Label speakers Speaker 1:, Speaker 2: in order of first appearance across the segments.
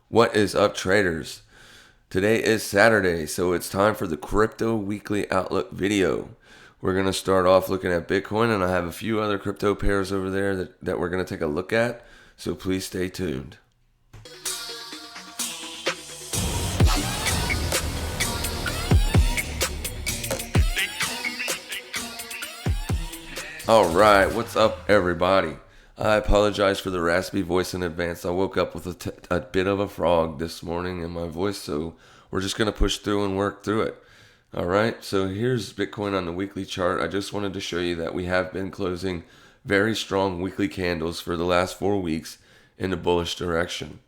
Speaker 1: What is up, traders? Today is Saturday, so it's time for the Crypto Weekly Outlook video. We're going to start off looking at Bitcoin, and I have a few other crypto pairs over there that we're going to take a look at, so please stay tuned. Alright, what's up, everybody? I apologize for the raspy voice in advance. I woke up with a bit of a frog this morning in my voice, so we're just going to push through and work through it. Alright, so here's Bitcoin on the weekly chart. I just wanted to show you that we have been closing very strong weekly candles for the last 4 weeks in a bullish direction.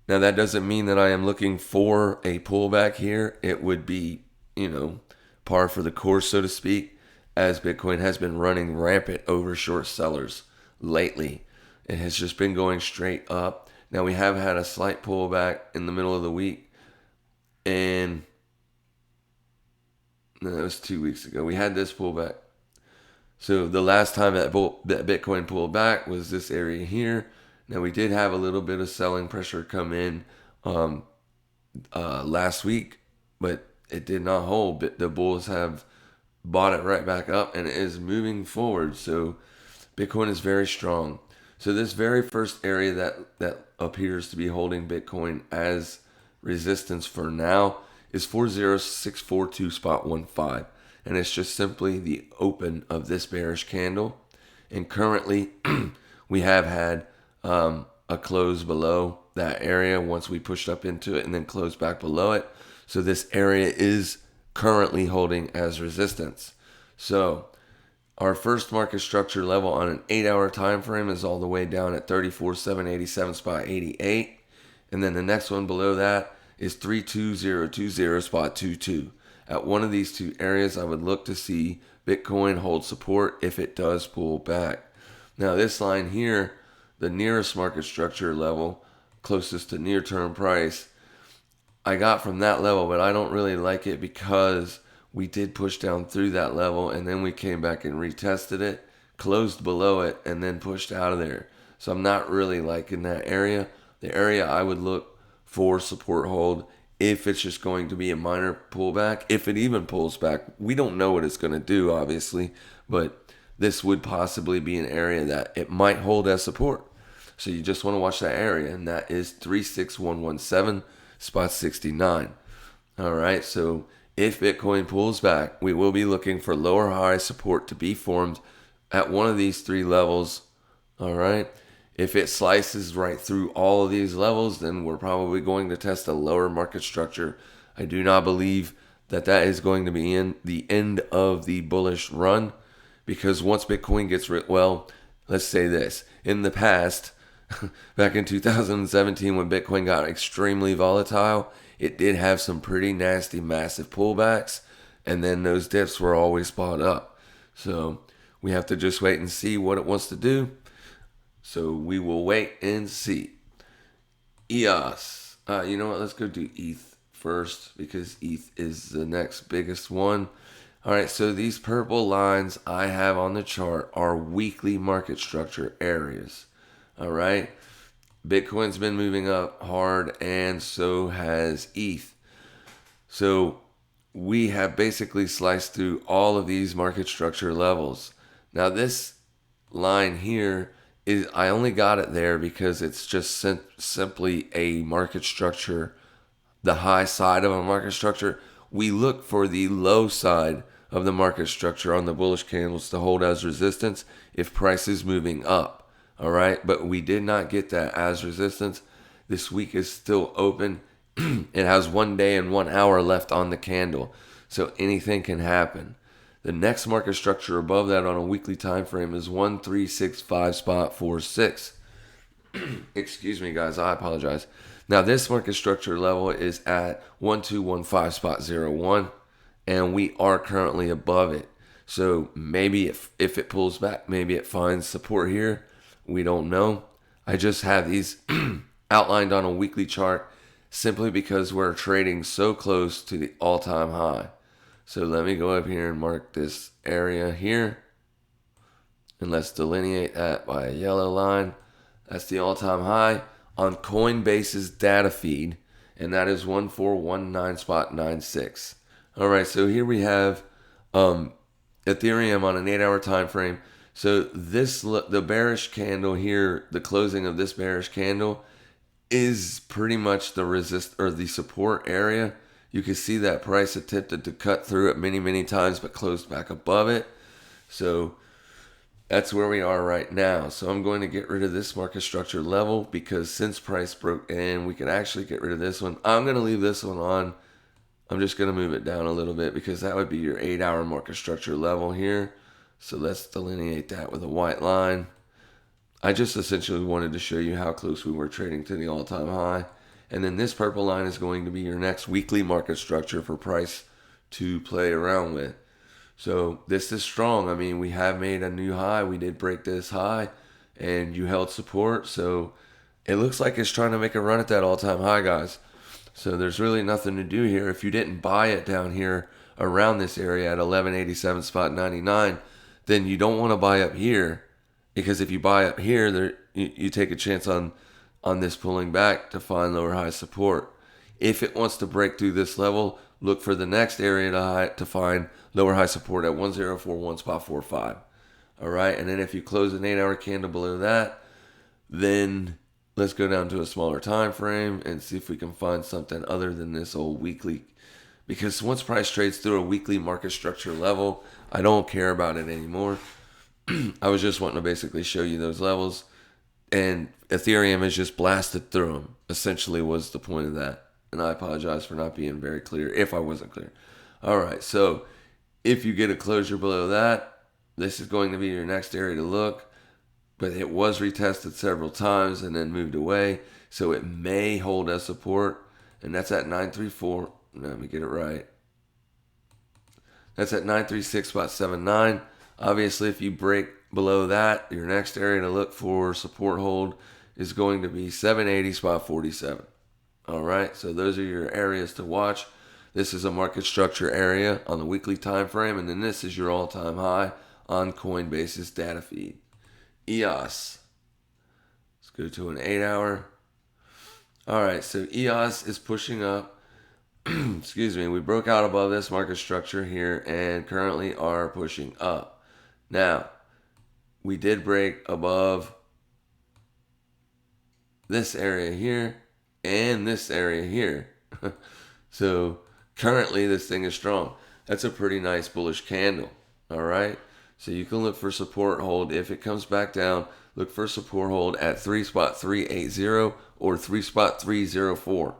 Speaker 1: Now, that doesn't mean that I am looking for a pullback here. It would be, par for the course, so to speak, as Bitcoin has been running rampant over short sellers lately. It has just been going straight up. Now, we have had a slight pullback in the middle of the week, and no, that was 2 weeks ago. We had this pullback. So the last time that Bitcoin pulled back was this area here. Now, we did have a little bit of selling pressure come in last week, but it did not hold. But the bulls have bought it right back up, and it is moving forward. So Bitcoin is very strong. So this very first area that appears to be holding Bitcoin as resistance for now is 40642.15, and it's just simply the open of this bearish candle. And currently, we have had a close below that area once we pushed up into it and then closed back below it. So this area is currently holding as resistance. So our first market structure level on an 8-hour time frame is all the way down at 34,787.88, and then the next one below that is 32020.22. At one of these two areas, I would look to see Bitcoin hold support if it does pull back. Now, this line here, the nearest market structure level closest to near-term price, I got from that level, but I don't really like it because we did push down through that level, and then we came back and retested it, closed below it, and then pushed out of there. So I'm not really liking that area. The area I would look for support hold if it's just going to be a minor pullback. If it even pulls back, we don't know what it's going to do, obviously, but this would possibly be an area that it might hold as support. So you just want to watch that area, and that is 36117.69. All right, so if Bitcoin pulls back, we will be looking for lower high support to be formed at one of these three levels. All right. If it slices right through all of these levels, then we're probably going to test a lower market structure. I do not believe that is going to be in the end of the bullish run, because once Bitcoin gets let's say this. In the past, back in 2017, when Bitcoin got extremely volatile, it did have some pretty nasty, massive pullbacks, and then those dips were always bought up. So we have to just wait and see what it wants to do. So we will wait and see. EOS. You know what? Let's go do ETH first, because ETH is the next biggest one. All right, so these purple lines I have on the chart are weekly market structure areas. All right. Bitcoin's been moving up hard, and so has ETH. So we have basically sliced through all of these market structure levels. Now, this line here is, I only got it there because it's just simply a market structure, the high side of a market structure. We look for the low side of the market structure on the bullish candles to hold as resistance if price is moving up. All right, but we did not get that as resistance. This week is still open. It has 1 day and 1 hour left on the candle, so anything can happen. The next market structure above that on a weekly time frame is 1365.46. Excuse me, guys, I apologize. Now, this market structure level is at 1215.01, and we are currently above it. So maybe if it pulls back, maybe it finds support here. We don't know. I just have these outlined on a weekly chart simply because we're trading so close to the all-time high. So let me go up here and mark this area here. And let's delineate that by a yellow line. That's the all-time high. on Coinbase's data feed, and that is 1419.96. All right, so here we have Ethereum on an 8-hour time frame. So the bearish candle here, the closing of this bearish candle is pretty much the resist or the support area. You can see that price attempted to cut through it many times, but closed back above it. So that's where we are right now. So I'm going to get rid of this market structure level, because since price broke in, we can actually get rid of this one. I'm going to leave this one on. I'm just going to move it down a little bit, because that would be your 8-hour market structure level here. So let's delineate that with a white line. I just essentially wanted to show you how close we were trading to the all-time high. And then this purple line is going to be your next weekly market structure for price to play around with. So this is strong. I mean, we have made a new high. We did break this high, and you held support. So it looks like it's trying to make a run at that all-time high, guys. So there's really nothing to do here. If you didn't buy it down here around this area at 1187.99, then you don't want to buy up here, because if you buy up here, you take a chance on this pulling back to find lower high support. If it wants to break through this level, look for the next area to find lower high support at 1041.45. All right, and then if you close an 8-hour candle below that, then let's go down to a smaller time frame and see if we can find something other than this old weekly. Because once price trades through a weekly market structure level, I don't care about it anymore. I was just wanting to basically show you those levels, and Ethereum has just blasted through them, essentially was the point of that. And I apologize for not being very clear if I wasn't clear. All right, so if you get a closure below that, this is going to be your next area to look. But it was retested several times and then moved away, so it may hold as support, and that's at 934. Let me get it right. That's at 936.79. Obviously, if you break below that, your next area to look for support hold is going to be 780.47. All right, so those are your areas to watch. This is a market structure area on the weekly time frame, and then this is your all-time high on Coinbase's data feed. EOS. Let's go to an 8-hour. All right, so EOS is pushing up. Excuse me. We broke out above this market structure here and currently are pushing up. Now, we did break above this area here and this area here. So currently this thing is strong. That's a pretty nice bullish candle. All right. So you can look for support hold. If it comes back down, look for support hold at 3.380 or 3.304.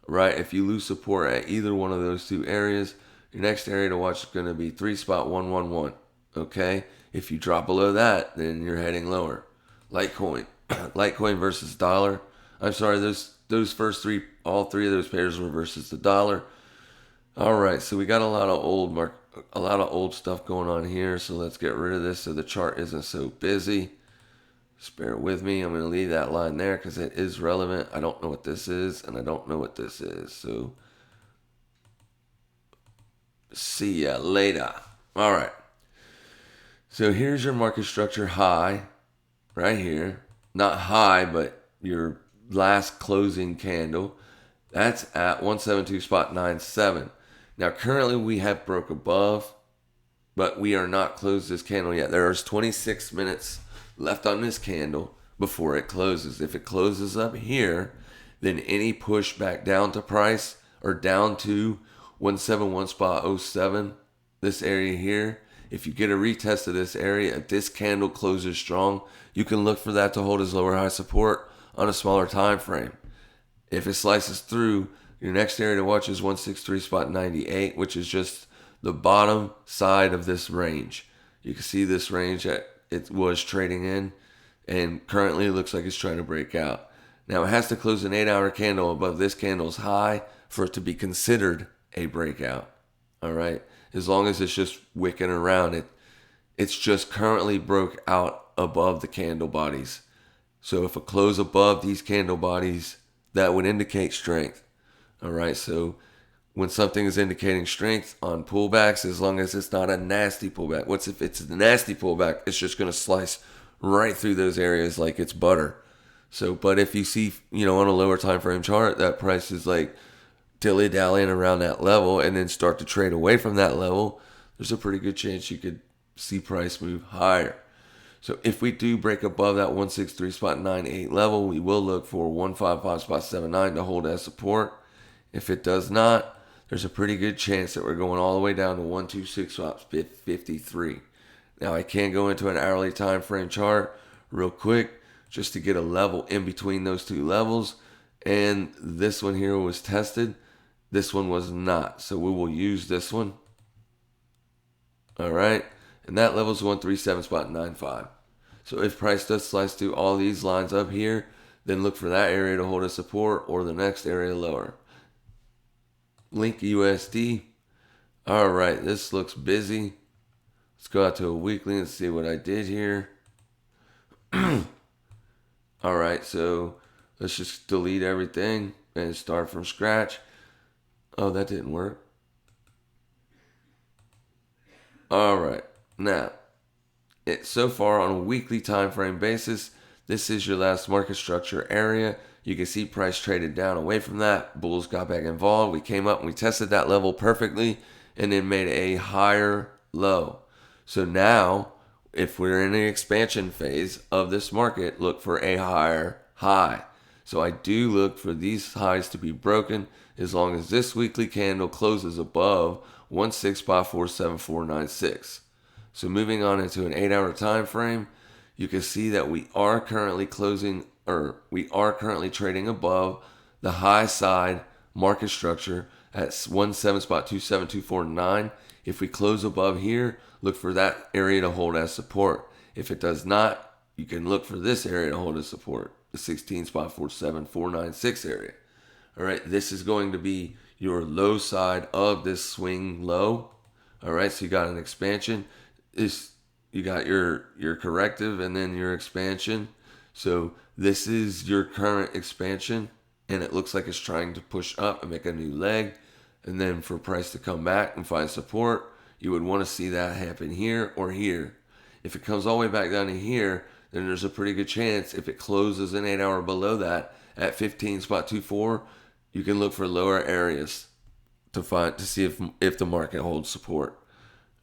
Speaker 1: Right? If you lose support at either one of those two areas, your next area to watch is going to be 3.111. Okay? If you drop below that, then you're heading lower. Litecoin. Litecoin versus dollar. I'm sorry, those first three, all three of those pairs were versus the dollar. All right, so we got a lot of old stuff going on here, so let's get rid of this so the chart isn't so busy. Just bear with me. I'm going to leave that line there because it is relevant. I don't know what this is, and I don't know what this is. So, see ya later. All right. So, here's your market structure high right here. Not high, but your last closing candle. That's at 172.97. Now, currently we have broke above, but we are not closed this candle yet. There's 26 minutes left on this candle before it closes. If it closes up here, then any push back down to price or down to 171.07, this area here, if you get a retest of this area, if this candle closes strong, you can look for that to hold as lower high support on a smaller time frame. If it slices through, your next area to watch is 163.98, which is just the bottom side of this range. You can see this range that it was trading in, and currently it looks like it's trying to break out. Now, it has to close an 8-hour candle above this candle's high for it to be considered a breakout. All right? As long as it's just wicking around it, it's just currently broke out above the candle bodies. So if it close above these candle bodies, that would indicate strength. All right? So when something is indicating strength on pullbacks, as long as it's not a nasty pullback. What's if it's a nasty pullback? It's just going to slice right through those areas like it's butter. So, but if you see, on a lower time frame chart, that price is like dilly-dallying around that level and then start to trade away from that level, there's a pretty good chance you could see price move higher. So if we do break above that 163.98 level, we will look for 155.79 to hold as support. If it does not, there's a pretty good chance that we're going all the way down to 126.53. Now I can go into an hourly time frame chart real quick just to get a level in between those two levels. And this one here was tested. This one was not. So we will use this one. All right. And that level is 137.95. So if price does slice through all these lines up here, then look for that area to hold a support or the next area lower. Link USD. All right. This looks busy. Let's go out to a weekly and see what I did here. All right. So let's just delete everything and start from scratch. Oh, that didn't work. All right. Now, so far on a weekly time frame basis, this is your last market structure area. You can see price traded down away from that. Bulls got back involved. We came up and we tested that level perfectly and then made a higher low. So now, if we're in an expansion phase of this market, look for a higher high. So I do look for these highs to be broken as long as this weekly candle closes above 16547,496. So moving on into an 8-hour time frame, you can see that we are currently trading above the high side market structure at 17.27249. If we close above here, look for that area to hold as support. If it does not, you can look for this area to hold as support, the 16.47496 area. All right, this is going to be your low side of this swing low. All right, so you got an expansion. You got your corrective and then your expansion. So this is your current expansion, and it looks like it's trying to push up and make a new leg. And then for price to come back and find support, you would want to see that happen here or here. If it comes all the way back down to here, then there's a pretty good chance if it closes an 8-hour below that at 15.24, you can look for lower areas to see if the market holds support.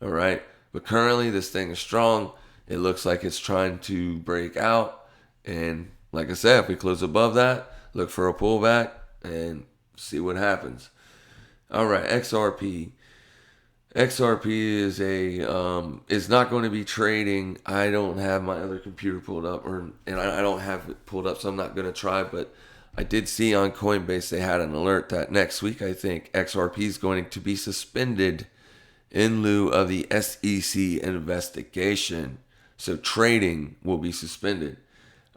Speaker 1: All right. But currently this thing is strong. It looks like it's trying to break out. And like I said, if we close above that, look for a pullback and see what happens. All right, XRP. XRP is not going to be trading. I don't have my other computer pulled up, and I don't have it pulled up, so I'm not going to try. But I did see on Coinbase they had an alert that next week I think XRP is going to be suspended in lieu of the SEC investigation. So trading will be suspended.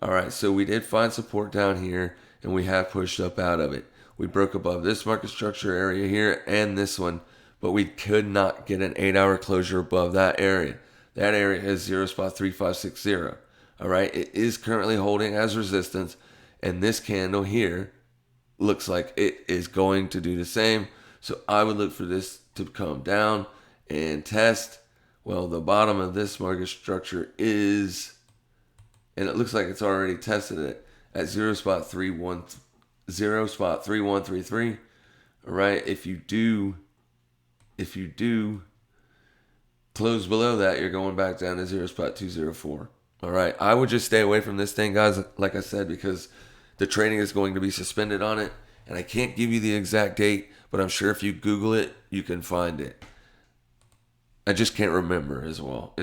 Speaker 1: All right, so we did find support down here, and we have pushed up out of it. We broke above this market structure area here and this one, but we could not get an 8-hour closure above that area. That area is 0.3560. All right, it is currently holding as resistance, and this candle here looks like it is going to do the same. So I would look for this to come down and test. Well, the bottom of this market structure is, and it looks like it's already tested it at 0.3133. All right, if you do close below that, you're going back down to 0.204. All right, I would just stay away from this thing, guys, like I said, because the trading is going to be suspended on it, and I can't give you the exact date, but I'm sure if you Google it, you can find it. I just can't remember is all.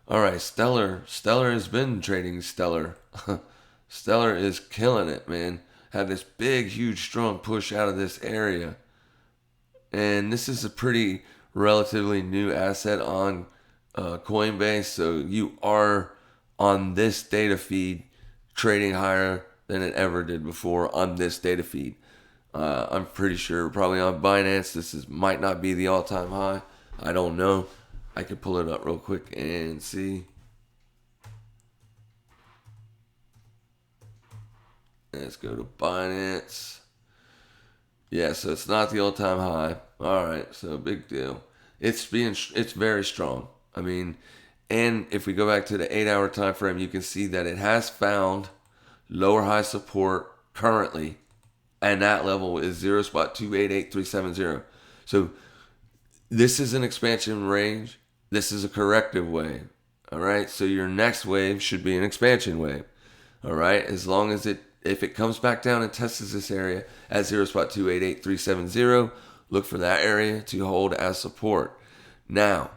Speaker 1: All right, Stellar has been trading stellar. Stellar is killing it, man. Had this big, huge, strong push out of this area. And this is a pretty relatively new asset on Coinbase. So you are on this data feed trading higher than it ever did before on this data feed. I'm pretty sure probably on Binance this might not be the all-time high. I don't know. I can pull it up real quick and see. Let's go to Binance. Yeah, so it's not the all-time high. All right, so big deal. It's very strong. I mean, and if we go back to the 8-hour time frame, you can see that it has found lower high support currently, and that level is 0.288370. So this is an expansion range. This is a corrective wave. All right. So your next wave should be an expansion wave. All right. As long as if it comes back down and tests this area at 0.288370, look for that area to hold as support. Now,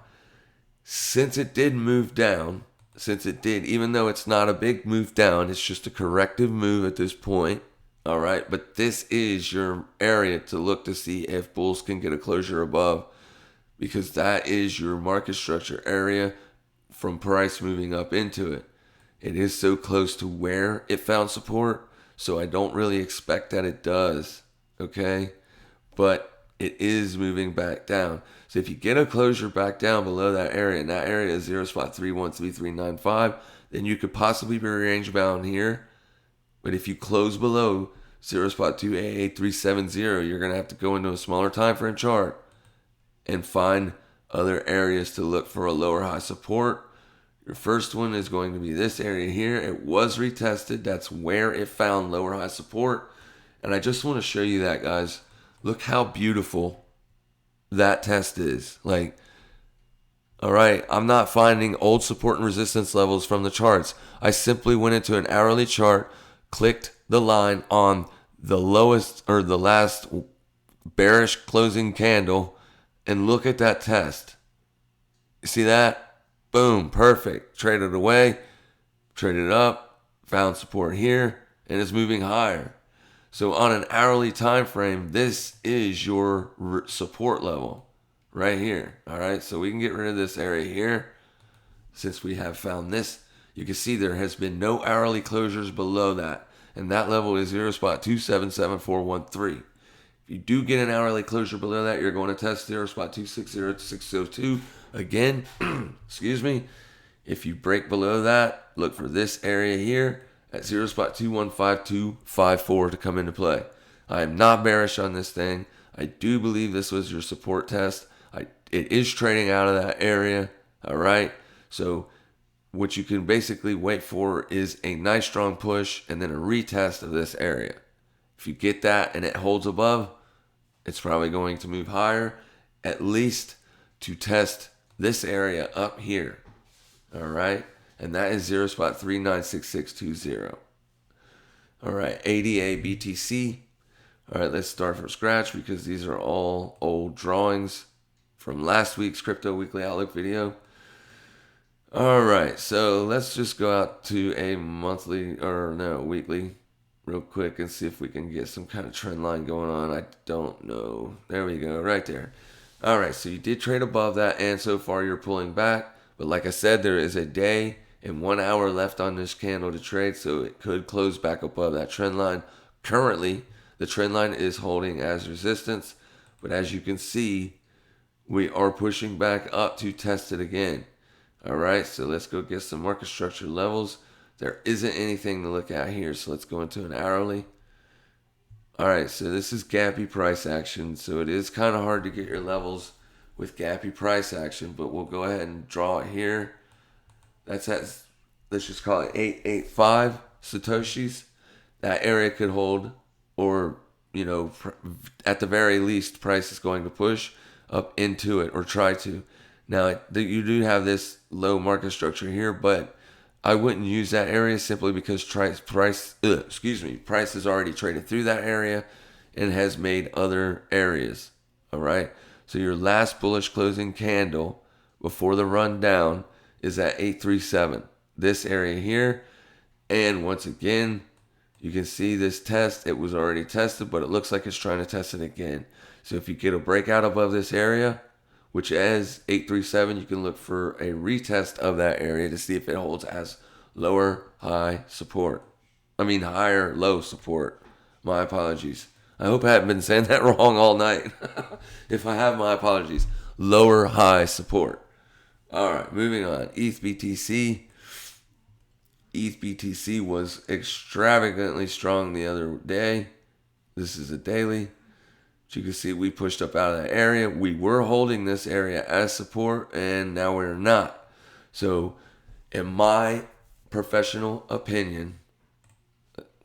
Speaker 1: since it did move down, even though it's not a big move down, it's just a corrective move at this point. All right. But this is your area to look to see if bulls can get a closure above, because that is your market structure area from price moving up into it. It is so close to where it found support, so I don't really expect that it does, okay? But it is moving back down. So if you get a closure back down below that area, and that area is 0.313395, then you could possibly be range bound here. But if you close below 0.288370, you're going to have to go into a smaller time frame chart and find other areas to look for a lower high support. Your first one is going to be this area here. It was retested. That's where it found lower high support. And I just want to show you that, guys. Look how beautiful that test is. Like, all right, I'm not finding old support and resistance levels from the charts. I simply went into an hourly chart, clicked the line on the lowest or the last bearish closing candle, and look at that test. You see that? Boom, perfect. Traded away, traded up, found support here, and it's moving higher. So on an hourly time frame, this is your support level right here. All right, so we can get rid of this area here. Since we have found this, you can see there has been no hourly closures below that, and that level is 0.277413. If you do get an hourly closure below that, you're going to test 0.260602 again. Excuse me. If you break below that, look for this area here at 0.215254 to come into play. I am not bearish on this thing. I do believe this was your support test. It is trading out of that area. All right. So what you can basically wait for is a nice strong push and then a retest of this area. If you get that and it holds above, it's probably going to move higher, at least to test this area up here. All right. And that is 0.396620. All right. ADA BTC. All right. Let's start from scratch because these are all old drawings from last week's Crypto Weekly Outlook video. All right. So let's just go out to a weekly real quick and see if we can get some kind of trend line going on. I don't know. There we go, right there. All right, so you did trade above that, and so far you're pulling back. But like I said, there is a day and 1 hour left on this candle to trade, so it could close back above that trend line. Currently, the trend line is holding as resistance, but as you can see, we are pushing back up to test it again. All right, so let's go get some market structure levels. There isn't anything to look at here, so let's go into an hourly. All right, so this is gappy price action, so it is kind of hard to get your levels with gappy price action, but we'll go ahead and draw it here. That's at, let's just call it 885 Satoshis. That area could hold, or, at the very least, price is going to push up into it or try to. Now, you do have this low market structure here, but I wouldn't use that area simply because price has already traded through that area and has made other areas. All right. So your last bullish closing candle before the run down is at 837. This area here. And once again, you can see this test. It was already tested, but it looks like it's trying to test it again. So if you get a breakout above this area, which is 837, you can look for a retest of that area to see if it holds as higher low support. My apologies. I hope I haven't been saying that wrong all night. If I have, my apologies. Lower high support. All right, moving on. ETH BTC. ETH BTC was extravagantly strong the other day. This is a daily. You can see we pushed up out of that area. We were holding this area as support, and now we're not. So, in my professional opinion,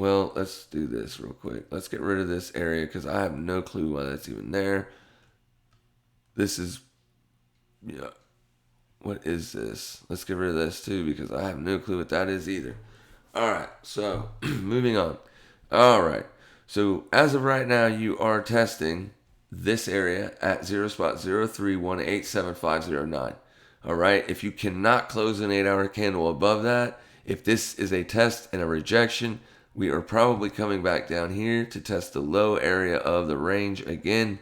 Speaker 1: well, let's do this real quick. Let's get rid of this area because I have no clue why that's even there. This is, yeah, what is this? Let's get rid of this too because I have no clue what that is either. All right, so moving on. All right, so as of right now, you are testing this area at 0.03187509. All right, if you cannot close an 8-hour candle above that, if this is a test and a rejection, we are probably coming back down here to test the low area of the range again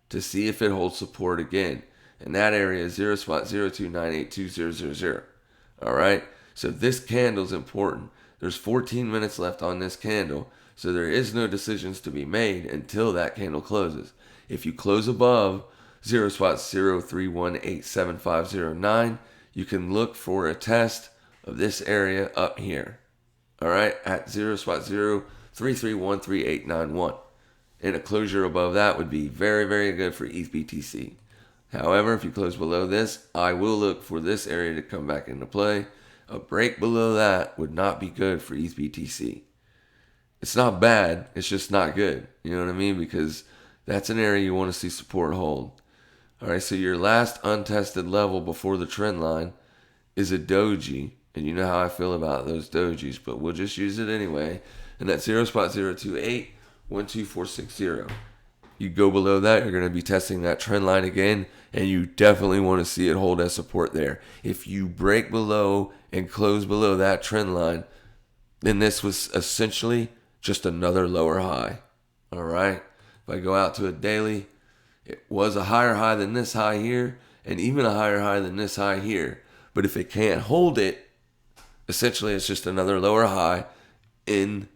Speaker 1: to see if it holds support again. And that area is 0.0298200. All right, so this candle is important. There's 14 minutes left on this candle, so there is no decisions to be made until that candle closes. If you close above 0.03187509, you can look for a test of this area up here. All right, at 0.03313891. And a closure above that would be very, very good for ETH BTC. However, if you close below this, I will look for this area to come back into play. A break below that would not be good for ETH BTC. It's not bad, it's just not good. You know what I mean? Because that's an area you want to see support hold. All right, so your last untested level before the trend line is a doji. And you know how I feel about those dojis, but we'll just use it anyway. And that's 0.0281240. You go below that, you're going to be testing that trend line again, and you definitely want to see it hold as support there. If you break below and close below that trend line, then this was essentially just another lower high. All right? If I go out to a daily, it was a higher high than this high here, and even a higher high than this high here. But if it can't hold it, essentially it's just another lower high in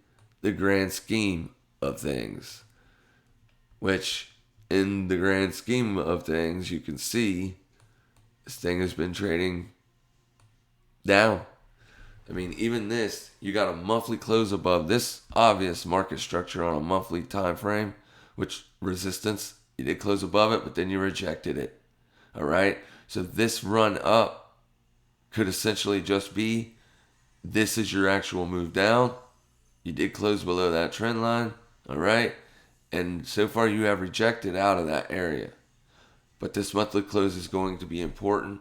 Speaker 1: the grand scheme of things. Which, in the grand scheme of things, you can see this thing has been trading down. I mean, even this, you got a monthly close above this obvious market structure on a monthly time frame, which resistance, you did close above it, but then you rejected it. All right? So this run up could essentially just be, this is your actual move down. You did close below that trend line. All right? And so far you have rejected out of that area. But this monthly close is going to be important.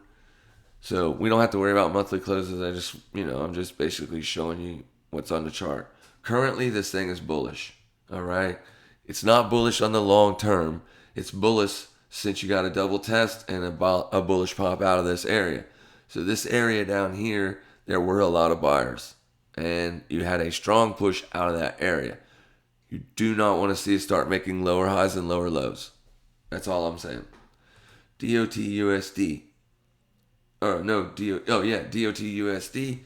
Speaker 1: So we don't have to worry about monthly closes. I'm just basically showing you what's on the chart. Currently, this thing is bullish. All right? It's not bullish on the long term. It's bullish since you got a double test and a bullish pop out of this area. So this area down here, there were a lot of buyers. And you had a strong push out of that area. You do not want to see it start making lower highs and lower lows. That's all I'm saying. DOTUSD. DOTUSD.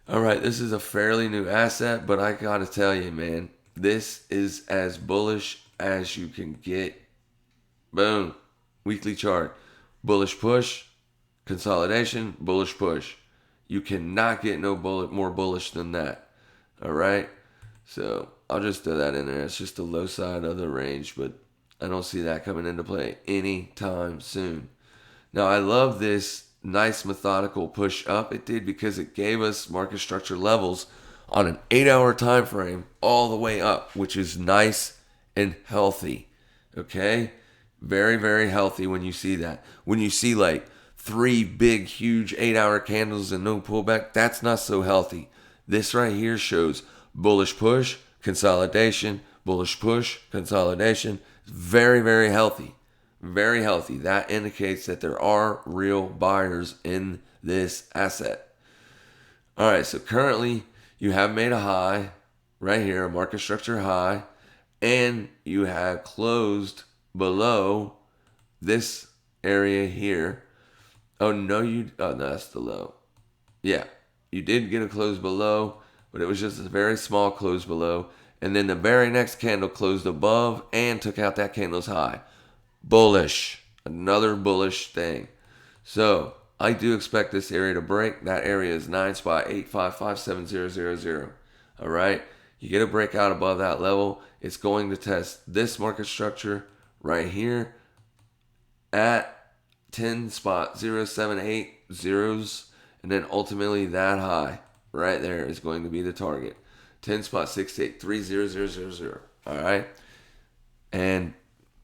Speaker 1: All right, this is a fairly new asset, but I got to tell you, man, this is as bullish as you can get. Boom. Weekly chart. Bullish push. Consolidation. Bullish push. You cannot get no more bullish than that. All right? So I'll just throw that in there. It's just the low side of the range, but I don't see that coming into play anytime soon. Now, I love this nice methodical push up it did because it gave us market structure levels on an 8-hour time frame all the way up, which is nice and healthy. Okay? Very, very healthy when you see that. When you see like 3 big, huge 8-hour candles and no pullback, that's not so healthy. This right here shows bullish push, consolidation, bullish push, consolidation. Very, very healthy. Very healthy. That indicates that there are real buyers in this asset. All right, so currently you have made a high right here, a market structure high, and you have closed below this area here. Oh, no, that's the low. Yeah, you did get a close below, but it was just a very small close below. And then the very next candle closed above and took out that candle's high. Bullish. Another bullish thing. So, I do expect this area to break. That area is 9.8557000. All right? You get a breakout above that level, it's going to test this market structure right here at 10.0780, and then ultimately that high right there is going to be the target. 10.683000. All right. And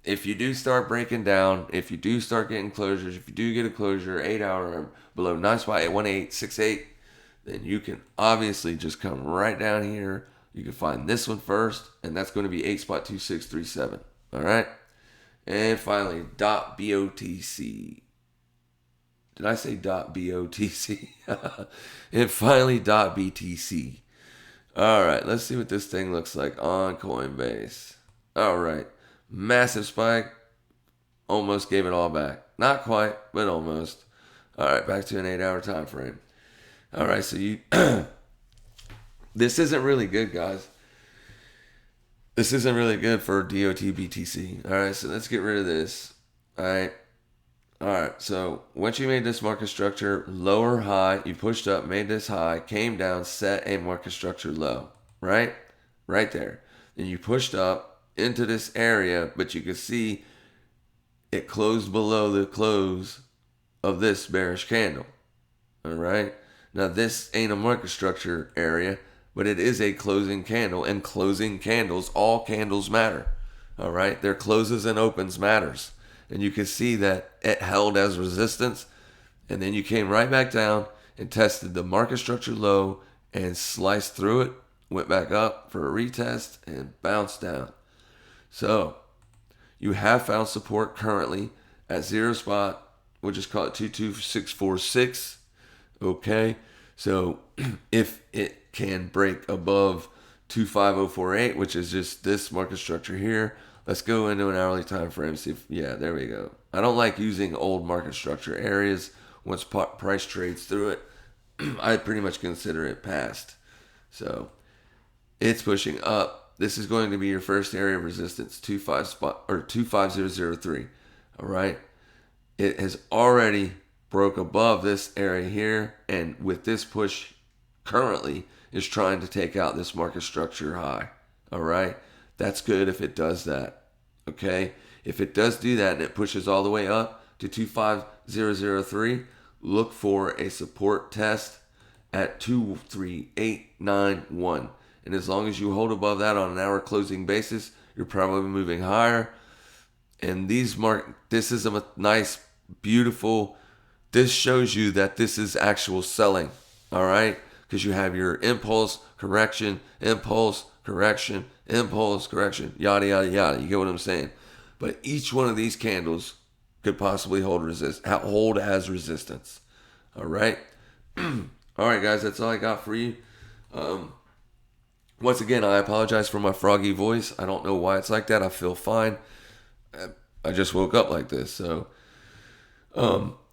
Speaker 1: if you do start breaking down, if you do start getting closures, if you do get a closure 8 hour below 9.1868, then you can obviously just come right down here. You can find this one first, and that's going to be 8.2637. All right. And finally, .BOTC. Did I say .BOTC? And finally, .BTC. All right, let's see what this thing looks like on Coinbase. All right, massive spike. Almost gave it all back. Not quite, but almost. All right, back to an 8 hour time frame. All right, so you... This isn't really good, guys. This isn't really good for DOT BTC. All right, so let's get rid of this. All right. All right, so once you made this market structure lower high, you pushed up, made this high, came down, set a market structure low, right? Right there. Then you pushed up into this area, but you can see it closed below the close of this bearish candle, all right? Now, this ain't a market structure area, but it is a closing candle, and closing candles, all candles matter, all right? Their closes and opens matters. And you can see that it held as resistance. And then you came right back down and tested the market structure low and sliced through it. Went back up for a retest and bounced down. So you have found support currently at 0 spot. We'll just call it 22646. Okay. So if it can break above 25048, which is just this market structure here, let's go into an hourly time frame. See if, yeah, there we go. I don't like using old market structure areas. Once price trades through it, I pretty much consider it past. So it's pushing up. This is going to be your first area of resistance, 25003. All right. It has already broke above this area here, and with this push currently is trying to take out this market structure high. All right. That's good if it does that, okay? If it does do that and it pushes all the way up to 25003, look for a support test at 23891. And as long as you hold above that on an hour closing basis, you're probably moving higher. And this is a nice, beautiful, this shows you that this is actual selling, all right? Because you have your impulse, correction, impulse, correction, impulse, correction, yada, yada, yada. You get what I'm saying? But each one of these candles could possibly hold as resistance. All right? All right, guys, that's all I got for you. Once again, I apologize for my froggy voice. I don't know why it's like that. I feel fine. I just woke up like this. So,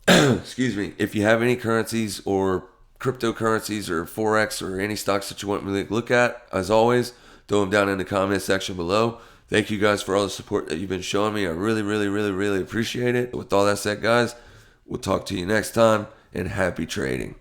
Speaker 1: excuse me. If you have any currencies or cryptocurrencies or Forex or any stocks that you want me to look at, as always, throw them down in the comment section below. Thank you guys for all the support that you've been showing me. I really, really, really, really appreciate it. With all that said, guys, we'll talk to you next time, and happy trading.